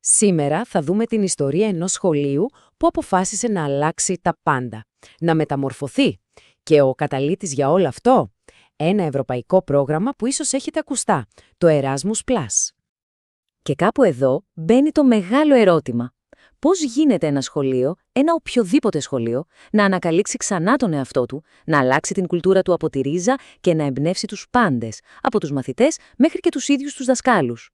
Σήμερα θα δούμε την ιστορία ενός σχολείου που αποφάσισε να αλλάξει τα πάντα, να μεταμορφωθεί. Και ο καταλύτης για όλο αυτό, ένα ευρωπαϊκό πρόγραμμα που ίσως έχετε ακουστά, το Erasmus+. Και κάπου εδώ μπαίνει το μεγάλο ερώτημα. Πώς γίνεται ένα σχολείο, ένα οποιοδήποτε σχολείο, να ανακαλύξει ξανά τον εαυτό του, να αλλάξει την κουλτούρα του από τη ρίζα και να εμπνεύσει τους πάντες, από τους μαθητές μέχρι και τους ίδιους τους δασκάλους?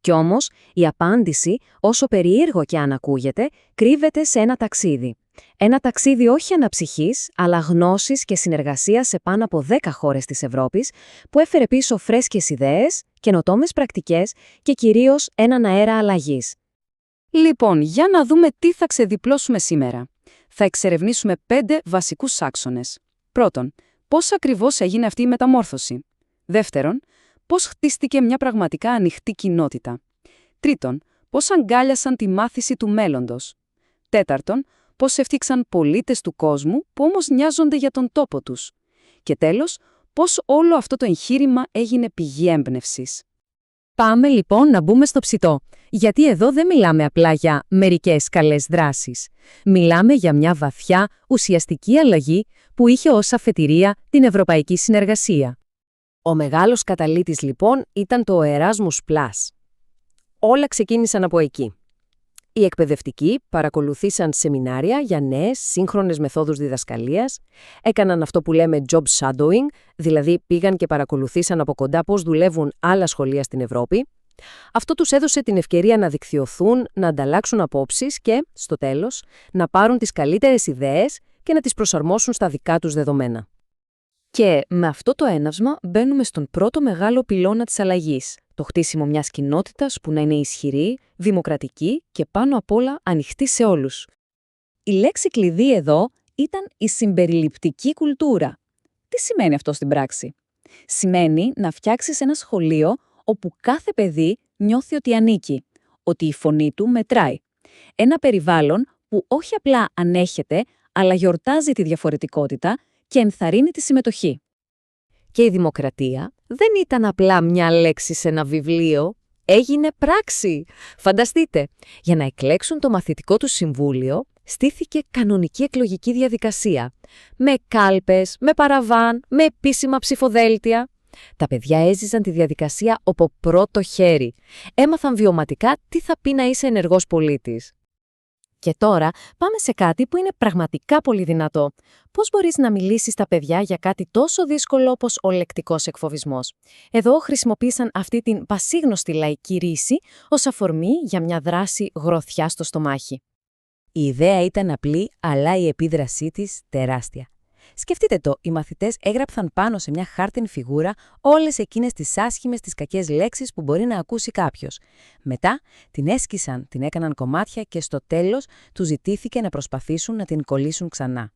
Κι όμως, η απάντηση, όσο περίεργο και αν ακούγεται, κρύβεται σε ένα ταξίδι. Ένα ταξίδι όχι αναψυχής, αλλά γνώσης και συνεργασίας σε πάνω από 10 χώρες της Ευρώπης, που έφερε πίσω φρέσκες ιδέες, καινοτόμες πρακτικές και κυρίως έναν αέρα αλλαγής. Λοιπόν, για να δούμε τι θα ξεδιπλώσουμε σήμερα. Θα εξερευνήσουμε 5 βασικούς άξονες. Πρώτον, πώς ακριβώς έγινε αυτή η μεταμόρφωση. Δεύτερον, πώς χτίστηκε μια πραγματικά ανοιχτή κοινότητα. Τρίτον, πώς αγκάλιασαν τη μάθηση του μέλλοντος. Τέταρτον, πώς έφτιαξαν πολίτες του κόσμου που όμως νοιάζονται για τον τόπο τους. Και τέλος, πώς όλο αυτό το εγχείρημα έγινε πηγή έμπνευσης. Πάμε λοιπόν να μπούμε στο ψητό, γιατί εδώ δεν μιλάμε απλά για μερικές καλές δράσεις. Μιλάμε για μια βαθιά, ουσιαστική αλλαγή που είχε ως αφετηρία την ευρωπαϊκή συνεργασία. Ο μεγάλος καταλύτης λοιπόν ήταν το Erasmus+. Όλα ξεκίνησαν από εκεί. Οι εκπαιδευτικοί παρακολουθήσαν σεμινάρια για νέες, σύγχρονες μεθόδους διδασκαλίας, έκαναν αυτό που λέμε job shadowing, δηλαδή πήγαν και παρακολουθήσαν από κοντά πώς δουλεύουν άλλα σχολεία στην Ευρώπη. Αυτό τους έδωσε την ευκαιρία να δικτυωθούν, να ανταλλάξουν απόψεις και, στο τέλος, να πάρουν τις καλύτερες ιδέες και να τις προσαρμόσουν στα δικά τους δεδομένα. Και με αυτό το έναυσμα μπαίνουμε στον πρώτο μεγάλο πυλώνα της αλλαγής, το χτίσιμο μιας κοινότητας που να είναι ισχυρή, δημοκρατική και πάνω απ' όλα ανοιχτή σε όλους. Η λέξη κλειδί εδώ ήταν η συμπεριληπτική κουλτούρα. Τι σημαίνει αυτό στην πράξη? Σημαίνει να φτιάξεις ένα σχολείο όπου κάθε παιδί νιώθει ότι ανήκει, ότι η φωνή του μετράει. Ένα περιβάλλον που όχι απλά ανέχεται, αλλά γιορτάζει τη διαφορετικότητα και ενθαρρύνει τη συμμετοχή. Και η δημοκρατία δεν ήταν απλά μια λέξη σε ένα βιβλίο, έγινε πράξη. Φανταστείτε, για να εκλέξουν το μαθητικό του συμβούλιο, στήθηκε κανονική εκλογική διαδικασία. Με κάλπες, με παραβάν, με επίσημα ψηφοδέλτια. Τα παιδιά έζησαν τη διαδικασία από πρώτο χέρι. Έμαθαν βιωματικά τι θα πει να είσαι ενεργός πολίτης. Και τώρα πάμε σε κάτι που είναι πραγματικά πολύ δυνατό. Πώς μπορείς να μιλήσεις στα παιδιά για κάτι τόσο δύσκολο όπως ο λεκτικός εκφοβισμός? Εδώ χρησιμοποίησαν αυτή την πασίγνωστη λαϊκή ρίση ως αφορμή για μια δράση γροθιά στο στομάχι. Η ιδέα ήταν απλή, αλλά η επίδρασή της τεράστια. Σκεφτείτε το, οι μαθητές έγραψαν πάνω σε μια χάρτινη φιγούρα όλες εκείνες τις άσχημες, τις κακές λέξεις που μπορεί να ακούσει κάποιος. Μετά την έσκισαν, την έκαναν κομμάτια και στο τέλος τους ζητήθηκε να προσπαθήσουν να την κολλήσουν ξανά.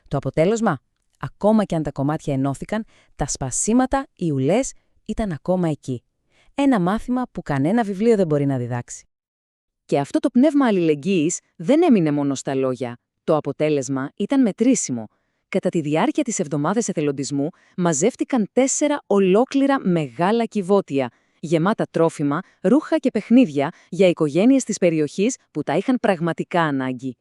Το αποτέλεσμα, ακόμα και αν τα κομμάτια ενώθηκαν, τα σπασίματα, οι ουλές ήταν ακόμα εκεί. Ένα μάθημα που κανένα βιβλίο δεν μπορεί να διδάξει. Και αυτό το πνεύμα αλληλεγγύης δεν έμεινε μόνο στα λόγια. Το αποτέλεσμα ήταν μετρήσιμο. Κατά τη διάρκεια της εβδομάδας εθελοντισμού μαζεύτηκαν 4 ολόκληρα μεγάλα κιβώτια, γεμάτα τρόφιμα, ρούχα και παιχνίδια για οικογένειες της περιοχής που τα είχαν πραγματικά ανάγκη.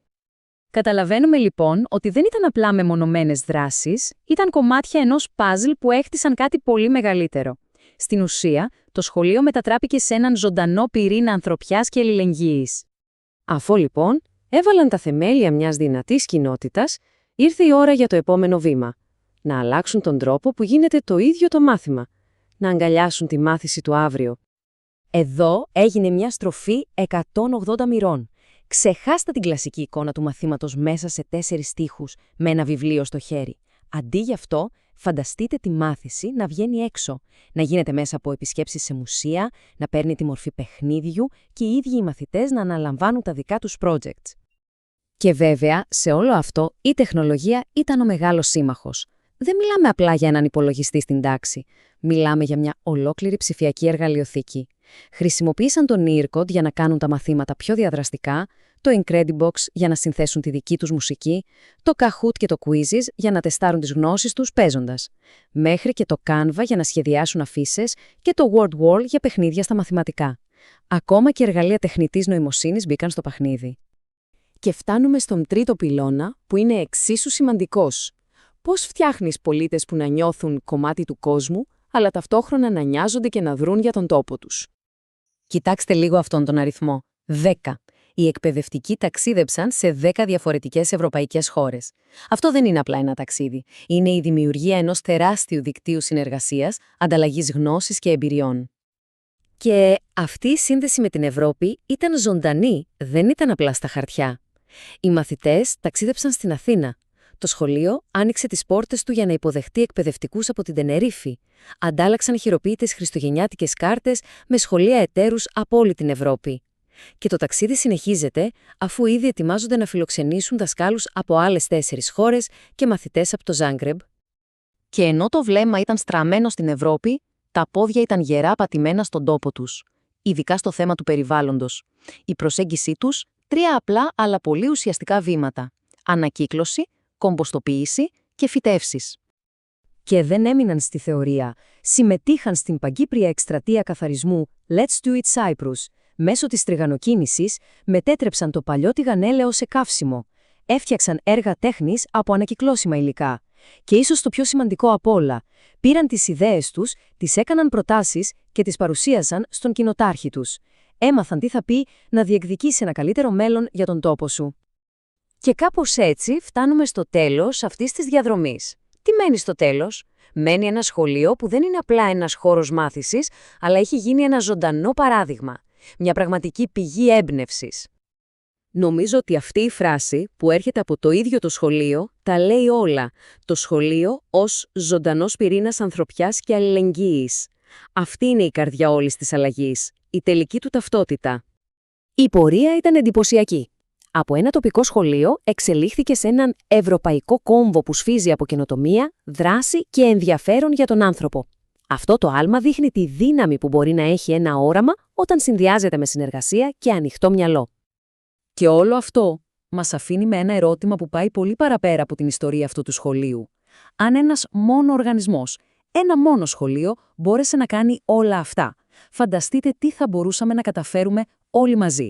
Καταλαβαίνουμε λοιπόν ότι δεν ήταν απλά μεμονωμένες δράσεις, ήταν κομμάτια ενός παζλ που έχτισαν κάτι πολύ μεγαλύτερο. Στην ουσία, το σχολείο μετατράπηκε σε έναν ζωντανό πυρήνα ανθρωπιάς και αλληλεγγύης. Αφού λοιπόν έβαλαν τα θεμέλια μιας δυνατής κοινότητας, ήρθε η ώρα για το επόμενο βήμα. Να αλλάξουν τον τρόπο που γίνεται το ίδιο το μάθημα. Να αγκαλιάσουν τη μάθηση του αύριο. Εδώ έγινε μια στροφή 180 μοιρών. Ξεχάστε την κλασική εικόνα του μαθήματος μέσα σε 4 στίχους με ένα βιβλίο στο χέρι. Αντί γι' αυτό, φανταστείτε τη μάθηση να βγαίνει έξω. Να γίνεται μέσα από επισκέψεις σε μουσεία, να παίρνει τη μορφή παιχνίδιου και οι ίδιοι οι μαθητές να αναλαμβάνουν τα δικά τους projects. Και βέβαια, σε όλο αυτό, η τεχνολογία ήταν ο μεγάλος σύμμαχος. Δεν μιλάμε απλά για έναν υπολογιστή στην τάξη. Μιλάμε για μια ολόκληρη ψηφιακή εργαλειοθήκη. Χρησιμοποίησαν τον Earcode για να κάνουν τα μαθήματα πιο διαδραστικά, το Incredibox για να συνθέσουν τη δική τους μουσική, το Kahoot και το Quizzes για να τεστάρουν τις γνώσεις τους παίζοντας, μέχρι και το Canva για να σχεδιάσουν αφίσες και το WordWall για παιχνίδια στα μαθηματικά. Ακόμα και εργαλεία τεχνητής νοημοσύνης μπήκαν στο παιχνίδι. Και φτάνουμε στον τρίτο πυλώνα, που είναι εξίσου σημαντικός. Πώς φτιάχνεις πολίτες που να νιώθουν κομμάτι του κόσμου, αλλά ταυτόχρονα να νοιάζονται και να δρουν για τον τόπο τους. Κοιτάξτε λίγο αυτόν τον αριθμό. 10. Οι εκπαιδευτικοί ταξίδεψαν σε 10 διαφορετικές ευρωπαϊκές χώρες. Αυτό δεν είναι απλά ένα ταξίδι. Είναι η δημιουργία ενός τεράστιου δικτύου συνεργασίας, ανταλλαγής γνώσης και εμπειριών. Και αυτή η σύνδεση με την Ευρώπη ήταν ζωντανή, δεν ήταν απλά στα χαρτιά. Οι μαθητές ταξίδεψαν στην Αθήνα. Το σχολείο άνοιξε τις πόρτες του για να υποδεχτεί εκπαιδευτικούς από την Τενερίφη. Αντάλλαξαν χειροποίητες χριστουγεννιάτικες κάρτες με σχολεία εταίρους από όλη την Ευρώπη. Και το ταξίδι συνεχίζεται, αφού ήδη ετοιμάζονται να φιλοξενήσουν δασκάλους από άλλες 4 χώρες και μαθητές από το Ζάγκρεμπ. Και ενώ το βλέμμα ήταν στραμμένο στην Ευρώπη, τα πόδια ήταν γερά πατημένα στον τόπο τους. Ειδικά στο θέμα του περιβάλλοντος. Η προσέγγιση τους, 3 απλά αλλά πολύ ουσιαστικά βήματα. Ανακύκλωση, κομποστοποίηση και φυτεύσεις. Και δεν έμειναν στη θεωρία. Συμμετείχαν στην παγκύπρια εκστρατεία καθαρισμού Let's Do It Cyprus. Μέσω της τριγανοκίνησης μετέτρεψαν το παλιό τηγανέλαιο σε καύσιμο. Έφτιαξαν έργα τέχνης από ανακυκλώσιμα υλικά. Και ίσως το πιο σημαντικό απ' όλα, πήραν τις ιδέες τους, τις έκαναν προτάσεις και τις παρουσίασαν στον κοινοτάρχη τους. Έμαθαν τι θα πει να διεκδικήσει ένα καλύτερο μέλλον για τον τόπο σου. Και κάπως έτσι φτάνουμε στο τέλος αυτής της διαδρομής. Τι μένει στο τέλος? Μένει ένα σχολείο που δεν είναι απλά ένας χώρος μάθησης, αλλά έχει γίνει ένα ζωντανό παράδειγμα. Μια πραγματική πηγή έμπνευσης. Νομίζω ότι αυτή η φράση που έρχεται από το ίδιο το σχολείο τα λέει όλα. Το σχολείο ως ζωντανός πυρήνας ανθρωπιάς και αλληλεγγύης. Αυτή είναι η καρδιά όλης της αλλαγής, η τελική του ταυτότητα. Η πορεία ήταν εντυπωσιακή. Από ένα τοπικό σχολείο εξελίχθηκε σε έναν ευρωπαϊκό κόμβο που σφίζει από καινοτομία, δράση και ενδιαφέρον για τον άνθρωπο. Αυτό το άλμα δείχνει τη δύναμη που μπορεί να έχει ένα όραμα όταν συνδυάζεται με συνεργασία και ανοιχτό μυαλό. Και όλο αυτό μας αφήνει με ένα ερώτημα που πάει πολύ παραπέρα από την ιστορία αυτού του σχολείου. Αν ένας μόνο οργανισμός, ένα μόνο σχολείο μπόρεσε να κάνει όλα αυτά, φανταστείτε τι θα μπορούσαμε να καταφέρουμε όλοι μαζί.